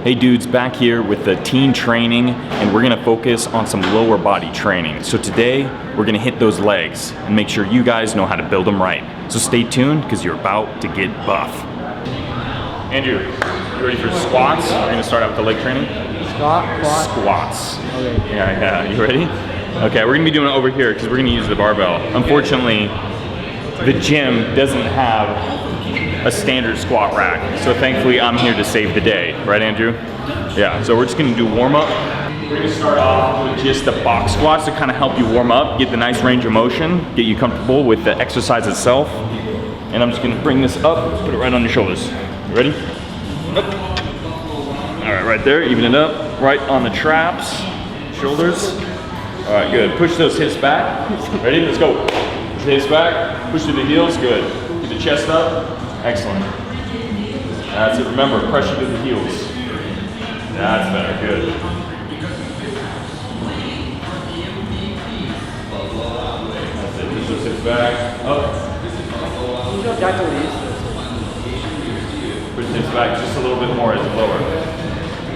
Hey dudes, back here with the teen training, and we're gonna focus on some lower body training. So today, we're gonna hit those legs and make sure you guys know how to build them right. So stay tuned, because you're about to get buff. Andrew, you ready for squats? We're gonna start out with the leg training. Squats. Okay. Yeah, you ready? Okay, we're gonna be doing it over here, because we're gonna use the barbell. Unfortunately, the gym doesn't have a standard squat rack. So thankfully I'm here to save the day. Right, Andrew? Yeah, so we're just gonna do warm up. We're gonna start off with just the box squats to kind of help you warm up, get the nice range of motion, get you comfortable with the exercise itself. And I'm just gonna bring this up, put it right on your shoulders. You ready? Up. All right, right there, even it up. Right on the traps, shoulders. All right, good. Push those hips back. Ready? Let's go. Push the hips back, push through the heels, good. Get the chest up. Excellent. That's it. Remember, pressure to the heels. That's better. Good. That's it. Push those hips back. Up. Push the hips back just a little bit more as you lower.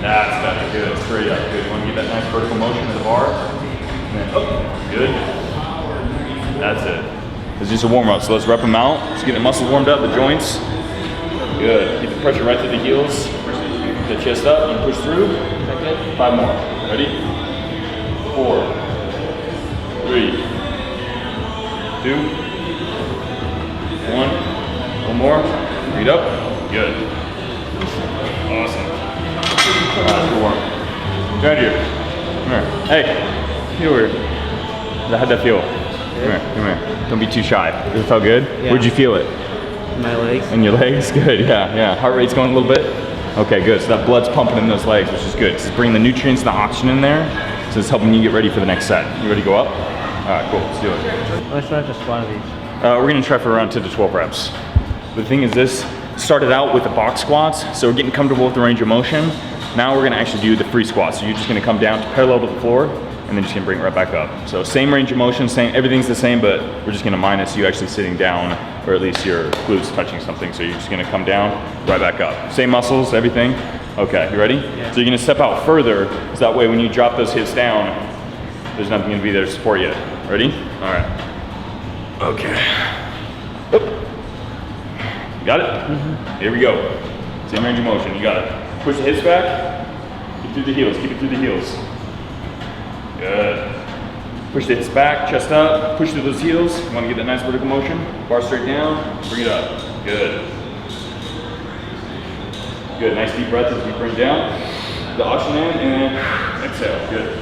That's better. Good. Straight up. Good. You want to get that nice vertical motion of the bar. And then up. Good. That's it. It's just a warm up, so let's rep them out. Just get the muscles warmed up, the joints. Good. Keep the pressure right through the heels. The chest up and push through. 5 more. Ready? 4, 3, 2, 1. One more. Breathe up. Good. Awesome. All right, good warm. Right here. Come here. Hey, get over here. How'd that feel? Come here, come here. Don't be too shy. Does it feel good? Yeah. Where'd you feel it? My legs. In your legs? Good, yeah. Heart rate's going a little bit? Okay, good. So that blood's pumping in those legs, which is good. It's bringing the nutrients and the oxygen in there, so it's helping you get ready for the next set. You ready to go up? All right, cool, let's do it. Let's try just one of these. We're gonna try for around 10 to 12 reps. The thing is, this started out with the box squats, so we're getting comfortable with the range of motion. Now we're gonna actually do the free squats. So you're just gonna come down to parallel to the floor, and then just gonna bring it right back up. So same range of motion, everything's the same, but we're just gonna minus you actually sitting down, or at least your glutes touching something. So you're just gonna come down, right back up. Same muscles, everything. Okay, you ready? Yeah. So you're gonna step out further, so that way when you drop those hips down, there's nothing gonna be there to support you. Ready? All right. Okay. Oop. Got it? Mm-hmm. Here we go. Same range of motion, you got it. Push the hips back, get through the heels, keep it through the heels. Good. Push the hips back, chest up, push through those heels. You want to get that nice vertical motion. Bar straight down, bring it up. Good. Good, nice deep breath as we bring down. The oxygen in and exhale, good.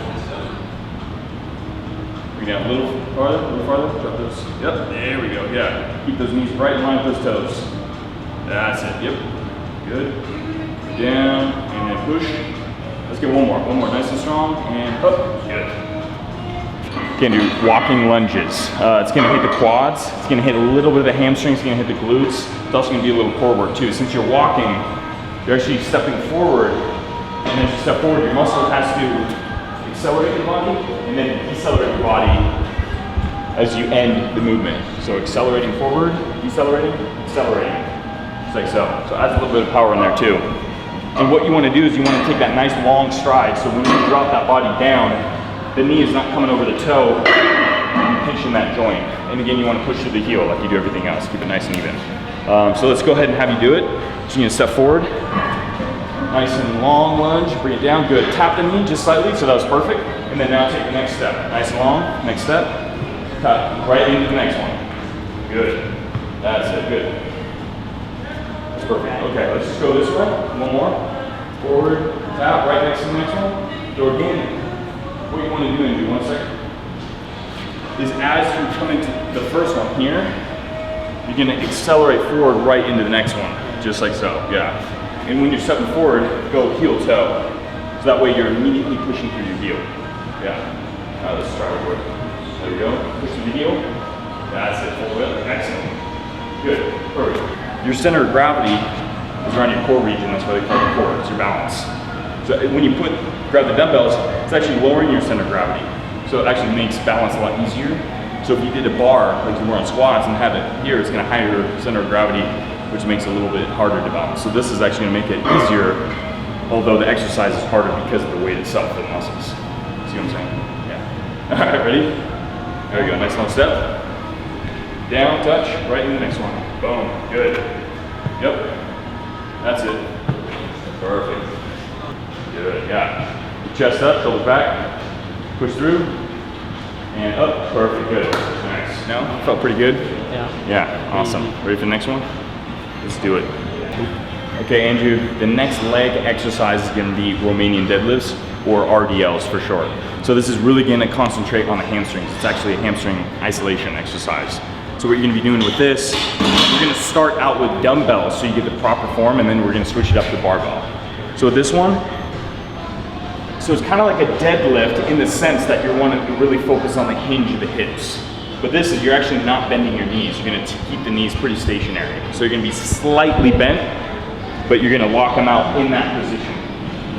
Bring down a little farther, drop those. Yep, there we go, yeah. Keep those knees right in line with those toes. That's it, yep. Good. Down, and then push. Let's get one more, nice and strong, and up, good. Gonna do walking lunges. It's gonna hit the quads, it's gonna hit a little bit of the hamstrings, it's gonna hit the glutes. It's also gonna be a little core work too. Since you're walking, you're actually stepping forward, and as you step forward, your muscle has to accelerate your body, and then decelerate your body as you end the movement. So accelerating forward, decelerating, accelerating, just like so. So adds a little bit of power in there too. And what you want to do is you want to take that nice long stride, so when you drop that body down, the knee is not coming over the toe and pinching that joint. And again, you want to push through the heel like you do everything else. Keep it nice and even. So let's go ahead and have you do it. So you're going to step forward. Nice and long lunge, bring it down, good. Tap the knee just slightly, so that was perfect. And then now take the next step. Nice and long, next step. Tap right into the next one. Good. That's it, good. Perfect. Okay, let's just go this way. One more. Forward, tap, right next to the next one. So again, what you want to do in 1 second is as you come into the first one here, you're going to accelerate forward right into the next one, just like so, yeah. And when you're stepping forward, go heel toe. So that way you're immediately pushing through your heel. Yeah. Now let's try it forward. There we go. Push through the heel. That's it. Hold it. Excellent. Good. Perfect. Your center of gravity is around your core region. That's why they call it core. It's your balance. So when you grab the dumbbells, it's actually lowering your center of gravity. So it actually makes balance a lot easier. So if you did a bar like you were on squats and have it here, it's going to higher your center of gravity, which makes it a little bit harder to balance. So this is actually going to make it easier Although the exercise is harder because of the weight itself for the muscles. See what I'm saying? Yeah. All right, ready? There we go, nice long step. Down, touch, right in the next one. Boom, good. Yep, that's it. Perfect. Good, yeah. Chest up, shoulders back, push through, and up, perfect, good. Nice. Now, felt pretty good? Yeah. Yeah, awesome. Ready for the next one? Let's do it. Okay, Andrew, the next leg exercise is gonna be Romanian deadlifts, or RDLs for short. So this is really gonna concentrate on the hamstrings. It's actually a hamstring isolation exercise. So what you're gonna be doing with this, you're gonna start out with dumbbells so you get the proper form, and then we're gonna switch it up to barbell. So this one, so it's kind of like a deadlift in the sense that you're wanting to really focus on the hinge of the hips. But this is, you're actually not bending your knees. You're gonna keep the knees pretty stationary. So you're gonna be slightly bent, but you're gonna lock them out in that position.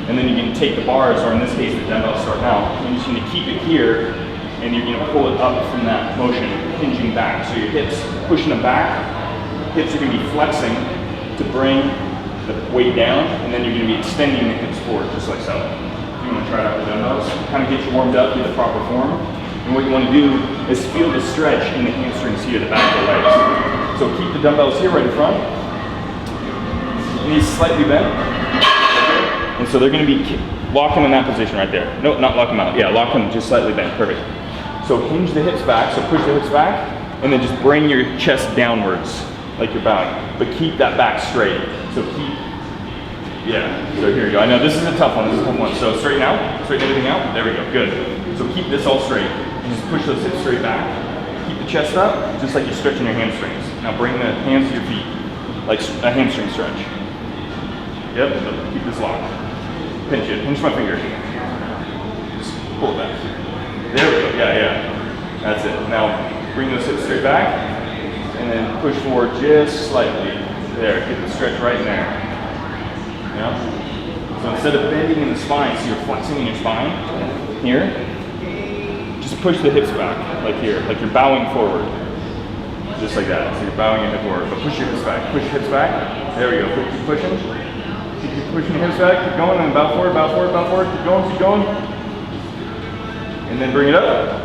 And then you're gonna take the bars, or in this case, the dumbbells start out, and you're just gonna keep it here, and you're gonna pull it up from that motion, hinging back. So your hips, pushing them back, hips are gonna be flexing to bring the weight down, and then you're gonna be extending the hips forward, just like so. You wanna try it out with dumbbells, kind of get you warmed up, get the proper form. And what you wanna do is feel the stretch in the hamstrings here, the back of the legs. So keep the dumbbells here right in front, knees slightly bent. And so they're gonna be locking in that position right there. No, not lock them out. Yeah, lock them just slightly bent, perfect. So hinge the hips back, so push the hips back, and then just bring your chest downwards, like you're bowing. But keep that back straight. So keep, yeah, so here we go. I know this is a tough one, this is a tough one. So straighten out, straighten everything out. There we go, good. So keep this all straight. And just push those hips straight back. Keep the chest up, just like you're stretching your hamstrings. Now bring the hands to your feet, like a hamstring stretch. Yep, keep this locked. Pinch it, pinch my finger. Just pull it back. There we go, yeah. That's it. Now bring those hips straight back, and then push forward just slightly. There, get the stretch right in there. Yeah? So instead of bending in the spine, so you're flexing in your spine, here, just push the hips back, like here, like you're bowing forward. Just like that, so you're bowing your hip forward, but push your hips back, push your hips back. There we go, keep pushing. Keep pushing your hips back, keep going, and bow forward, bow forward, bow forward, keep going. And then bring it up.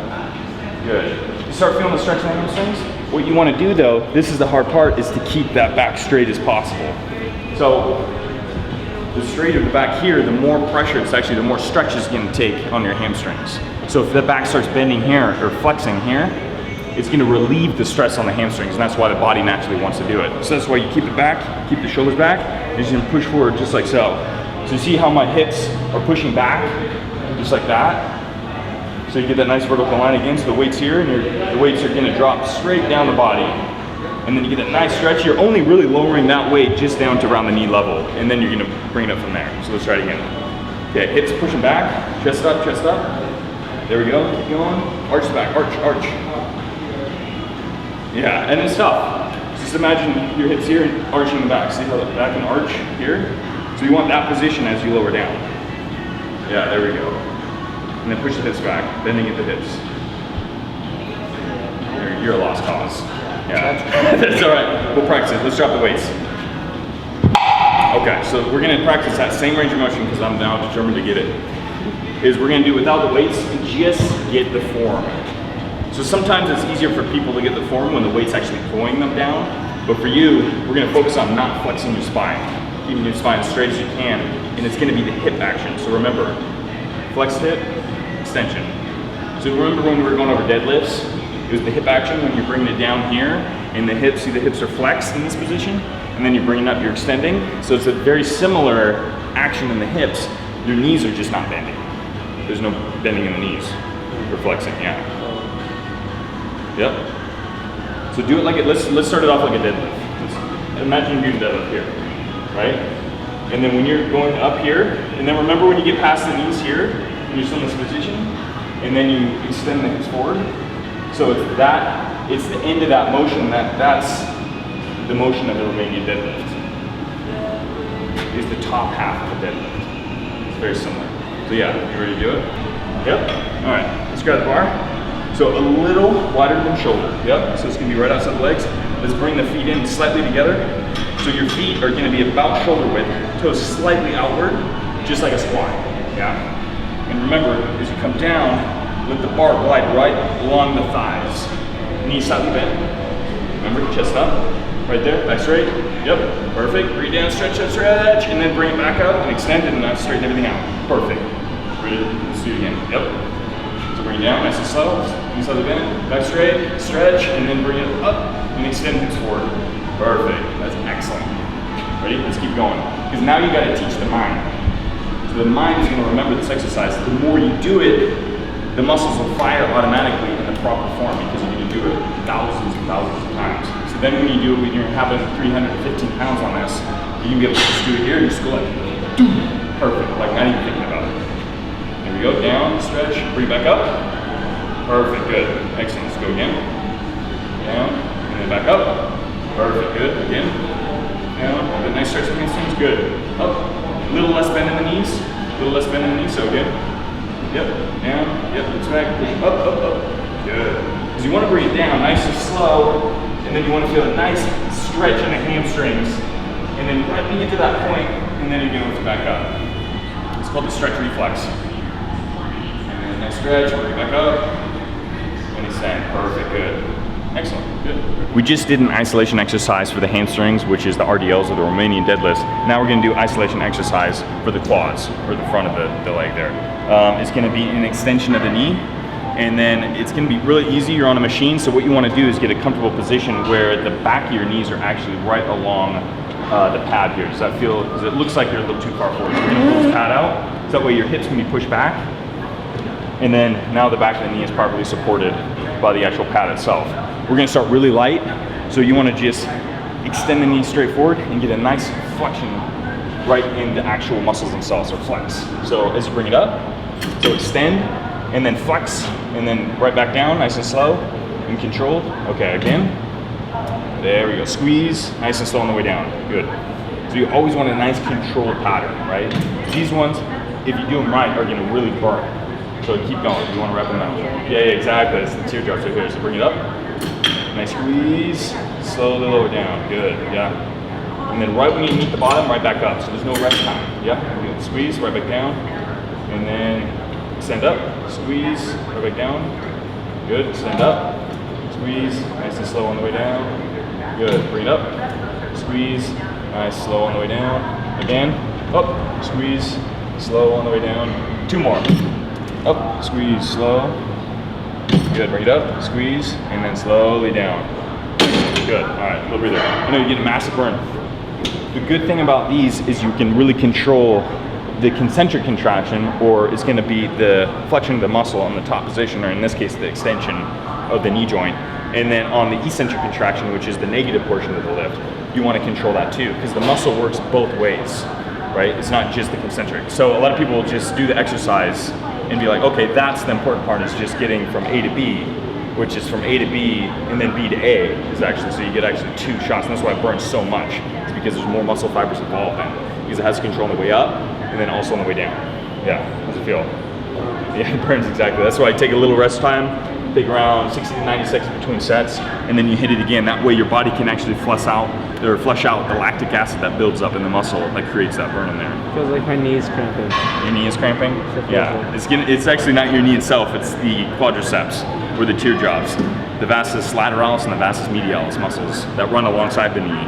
Good. You start feeling the stretch in the hamstrings. What you want to do though, this is the hard part, is to keep that back straight as possible. So the straighter the back here, the more pressure it's actually, the more stretch it's going to take on your hamstrings. So if the back starts bending here or flexing here, it's going to relieve the stress on the hamstrings, and that's why the body naturally wants to do it. So that's why you keep it back, keep the shoulders back, and you're going to push forward just like so. So you see how my hips are pushing back, just like that? So you get that nice vertical line again, so the weight's here, and the weights are going to drop straight down the body. And then you get that nice stretch. You're only really lowering that weight just down to around the knee level, and then you're going to bring it up from there. So let's try it again. Okay, hips pushing back, chest up, chest up. There we go, keep going. Arch back, arch, arch. Yeah, and it's tough. Just imagine your hips here and arching the back. See how the back can arch here? So you want that position as you lower down. Yeah, there we go. And then push the hips back, bending at the hips. You're a lost cause. Yeah, that's all right. We'll practice it. Let's drop the weights. Okay, so we're gonna practice that same range of motion because I'm now determined to get it. Is we're gonna do without the weights and just get the form. So sometimes it's easier for people to get the form when the weight's actually pulling them down. But for you, we're gonna focus on not flexing your spine, keeping your spine as straight as you can, and it's gonna be the hip action. So remember, flex hip, extension. So remember when we were going over deadlifts, it was the hip action when you're bringing it down here, and the hips, see the hips are flexed in this position, and then you're bringing up, you're extending. So it's a very similar action in the hips. Your knees are just not bending. There's no bending in the knees. You're flexing, yeah. Yep. So do it like it, let's start it off like a deadlift. Imagine you're doing a deadlift here, right? And then when you're going up here, and then remember when you get past the knees here, when you're still in this position, and then you extend the hips forward. So it's that, it's the end of that motion, that's the motion of the Romanian deadlift. Is the top half of the deadlift. It's very similar. So yeah, you ready to do it? Yep. All right, let's grab the bar. So a little wider than shoulder. Yep, so it's gonna be right outside the legs. Let's bring the feet in slightly together. So your feet are gonna be about shoulder width, toes slightly outward, just like a squat, yeah? And remember, as you come down, let the bar glide right along the thighs. Knees slightly bent. Remember, chest up, right there, back straight. Yep, perfect. Breathe down, stretch, stretch, stretch, and then bring it back up and extend it and now straighten everything out. Perfect. Breathe, let's do it again. Yep. So bring it down, nice and slow. Knees slightly bent, back straight, stretch, and then bring it up and extend hips forward. Perfect, that's excellent. Ready? Let's keep going. Because now you gotta teach the mind. So the mind is gonna remember this exercise. The more you do it, the muscles will fire automatically in the proper form because you're gonna do it thousands and thousands of times. So then when you do it, when you're having 315 pounds on this, you can be able to just do it here and just go like, perfect, like not even thinking about it. There we go, down, stretch, bring it back up. Perfect, good, excellent, let's go again. Down, and then back up. Perfect, good, again. Down, good, nice stretch of the hamstrings, good. Up, a little less bend in the knees, a little less bend in the knees, so again. Yep, down, yep, it's back, up, up, up. Good. Because you want to bring it down nice and slow, and then you want to feel a nice stretch in the hamstrings. And then right when you get to that point, and then you're going to lift it back up. It's called the stretch reflex. And then nice stretch, bring it back up, and extend. Perfect, good. Excellent, good. We just did an isolation exercise for the hamstrings, which is the RDLs or the Romanian deadlifts. Now we're gonna do isolation exercise for the quads, or the front of the leg there. It's gonna be an extension of the knee, and then it's gonna be really easy. You're on a machine, so what you wanna do is get a comfortable position where the back of your knees are actually right along the pad here. Does that feel, because it looks like you're a little too far forward. So you're gonna pull this pad out, so that way your hips can be pushed back, and then now the back of the knee is properly supported by the actual pad itself. We're gonna start really light, so you wanna just extend the knee straight forward and get a nice flexion right in the actual muscles themselves, or flex. So as you bring it up, so extend, and then flex, and then right back down, nice and slow, and controlled. Okay, again. There we go, squeeze, nice and slow on the way down, good. So you always want a nice controlled pattern, right? These ones, if you do them right, are gonna really burn. So keep going, you wanna wrap them out. Yeah, exactly, it's the teardrops right here. So bring it up, nice squeeze, slowly lower down, good, yeah. And then right when you meet the bottom, right back up, so there's no rest time. Yeah, squeeze, right back down, and then extend up, squeeze, right back down, good, extend up, squeeze, nice and slow on the way down, good, bring it up, squeeze, nice, slow on the way down, again, up, squeeze, slow on the way down, two more, up, squeeze, slow, good, bring it up, squeeze, and then slowly down, good, all right, little breather. I know you get a massive burn. The good thing about these is you can really control the concentric contraction, or it's gonna be the flexion of the muscle on the top position, or in this case, the extension of the knee joint. And then on the eccentric contraction, which is the negative portion of the lift, you wanna control that too, because the muscle works both ways, right? It's not just the concentric. So a lot of people will just do the exercise and be like, okay, that's the important part, is just getting from A to B, which is from A to B and then B to A is actually, so you get actually two shots, and that's why it burns so much. It's because there's more muscle fibers involved in it, because it has control on the way up and then also on the way down. Yeah, how's it feel? Yeah, it burns exactly. That's why I take a little rest time, take around 60 to 90 seconds between sets, and then you hit it again. That way your body can actually flush out the lactic acid that builds up in the muscle that creates that burn in there. Feels like my knee is cramping. Your knee is cramping? Yeah, it's actually not your knee itself, it's the quadriceps, or the teardrops, the vastus lateralis and the vastus medialis muscles that run alongside the knee.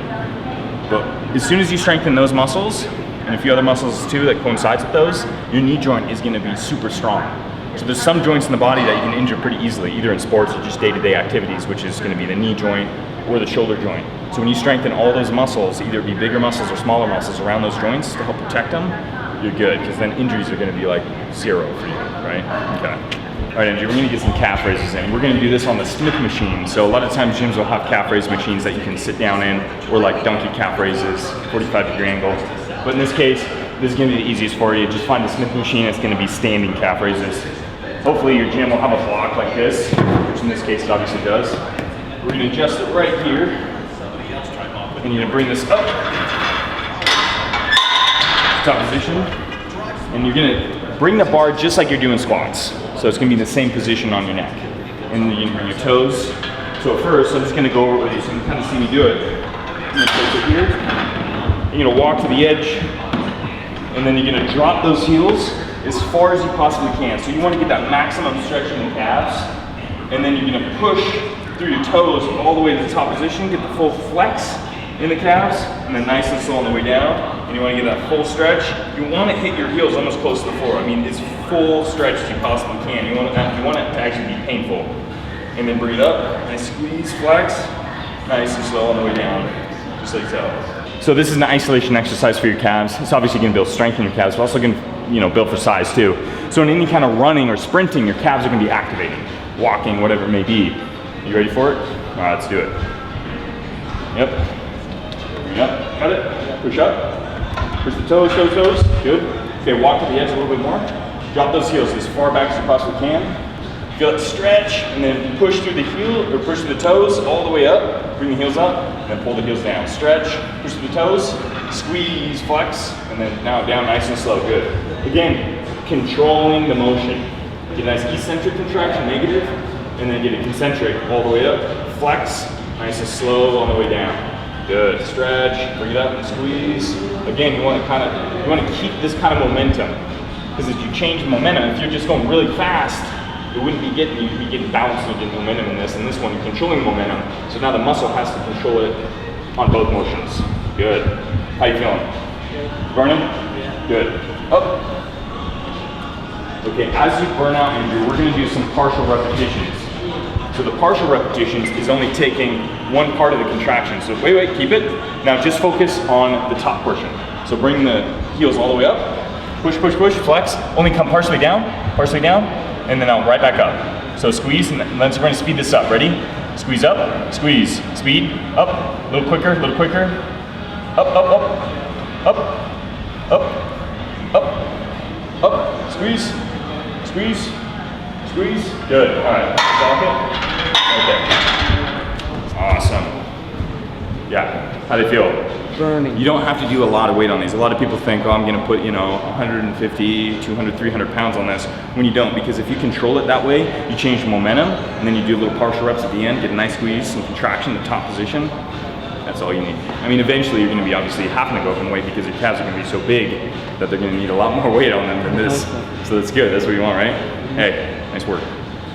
But as soon as you strengthen those muscles, and a few other muscles too that coincides with those, your knee joint is gonna be super strong. So there's some joints in the body that you can injure pretty easily, either in sports or just day-to-day activities, which is gonna be the knee joint or the shoulder joint. So when you strengthen all those muscles, either it be bigger muscles or smaller muscles around those joints to help protect them, you're good, because then injuries are gonna be like zero for you, right? Okay. All right, Andrew, we're gonna get some calf raises in. We're gonna do this on the Smith machine. So a lot of times gyms will have calf raise machines that you can sit down in, or like donkey calf raises, 45-degree angle. But in this case, this is gonna be the easiest for you. Just find the Smith machine, it's gonna be standing calf raises. Hopefully your gym will have a block like this, which in this case it obviously does. We're gonna adjust it right here, and you're gonna bring this up, top position, and you're gonna bring the bar just like you're doing squats. So it's gonna be the same position on your neck. And you're gonna bring your toes. So first, I'm just gonna go over with you so you can kind of see me do it. I'm gonna place it here. You're gonna walk to the edge And then you're gonna drop those heels as far as you possibly can. So you wanna get that maximum stretch in the calves. And then you're gonna push through your toes all the way to the top position, get the full flex in the calves, and then nice and slow on the way down. And you wanna get that full stretch. You wanna hit your heels almost close to the floor. I mean, as full stretch as you possibly can. You want it to actually be painful. And then bring it up, nice squeeze, flex, nice and slow on the way down, just like so. So this is an isolation exercise for your calves. It's obviously gonna build strength in your calves, but also gonna build for size too. So in any kind of running or sprinting, your calves are gonna be activating, walking, whatever it may be. You ready for it? All right, let's do it. Yep. Bring it up, cut it, push up. Push the toes, toes. Good. Okay, walk to the edge a little bit more. Drop those heels as far back as you possibly can. Feel it stretch, and then push through the heel, or push through the toes all the way up. Bring the heels up, and then pull the heels down. Stretch, push through the toes, squeeze, flex, and then now down nice and slow. Good. Again, controlling the motion. Get a nice eccentric contraction, negative, and then get a concentric all the way up. Flex, nice and slow on the way down. Good. Stretch, bring it up and squeeze. Again, you want to keep this kind of momentum, because as you change the momentum, if you're just going really fast, you'd be getting balanced and getting momentum in this. And this one, you're controlling momentum. So now the muscle has to control it on both motions. Good. How you feeling? Burning? Yeah. Good. Up. Okay, as you burn out, Andrew, we're gonna do some partial repetitions. So the partial repetitions is only taking one part of the contraction. So wait, keep it. Now just focus on the top portion. So bring the heels all the way up. Push, flex. Only come partially down, and then I'll right back up. So squeeze, and then we're gonna speed this up. Ready? Squeeze up, squeeze, speed, up, a little quicker. Up, squeeze. Good, all right, okay. Awesome. Yeah, how do you feel? Burning. You don't have to do a lot of weight on these. A lot of people think, oh, I'm gonna put 150, 200, 300 pounds on this, when you don't, because if you control it that way, you change the momentum, and then you do little partial reps at the end, get a nice squeeze, some contraction, the top position. That's all you need. I mean, eventually you're gonna be obviously having to go up in weight because your calves are gonna be so big that they're gonna need a lot more weight on them than this. So that's good, that's what you want, right? Hey, nice work.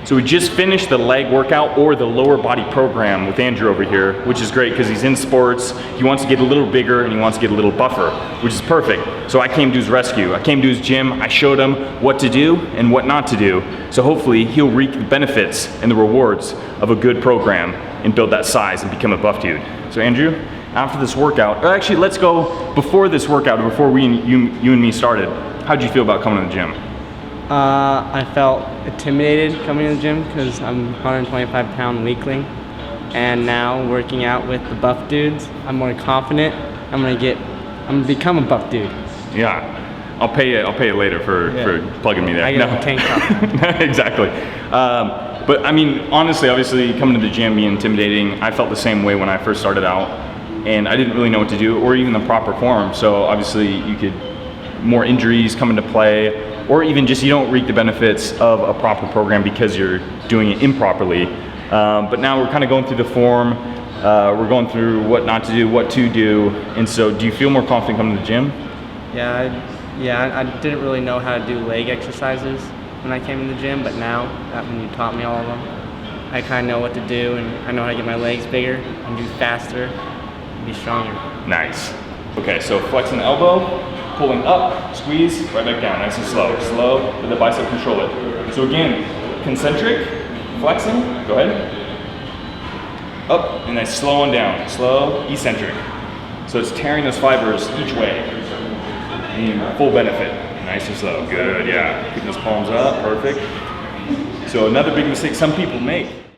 So we just finished the leg workout or the lower body program with Andrew over here, which is great because he's in sports. He wants to get a little bigger and he wants to get a little buffer, which is perfect. So I came to his rescue. I came to his gym. I showed him what to do and what not to do. So hopefully he'll reap the benefits and the rewards of a good program and build that size and become a buff dude. So Andrew, after this workout, or actually let's go before this workout, before you and me started, how'd you feel about coming to the gym? I felt intimidated coming to the gym because I'm 125-pound weakling, and now working out with the buff dudes, I'm more confident. I'm gonna become a buff dude. Yeah, I'll pay you later for plugging me there. I get a tank top. Exactly. But I mean, honestly, obviously coming to the gym being intimidating, I felt the same way when I first started out, and I didn't really know what to do or even the proper form. So obviously more injuries come into play, or even just you don't reap the benefits of a proper program because you're doing it improperly. But now we're kind of going through the form, we're going through what not to do, what to do, and so do you feel more confident coming to the gym? Yeah, I didn't really know how to do leg exercises when I came in the gym, but now, when you taught me all of them, I kind of know what to do, and I know how to get my legs bigger and do faster and be stronger. Nice. Okay, so flexing the elbow, pulling up, squeeze, right back down, nice and slow. Slow, let the bicep control it. So again, concentric, flexing, go ahead. Up, and then slow on down. Slow, eccentric. So it's tearing those fibers each way. And full benefit. Nice and slow, good, yeah. Keep those palms up, perfect. So another big mistake some people make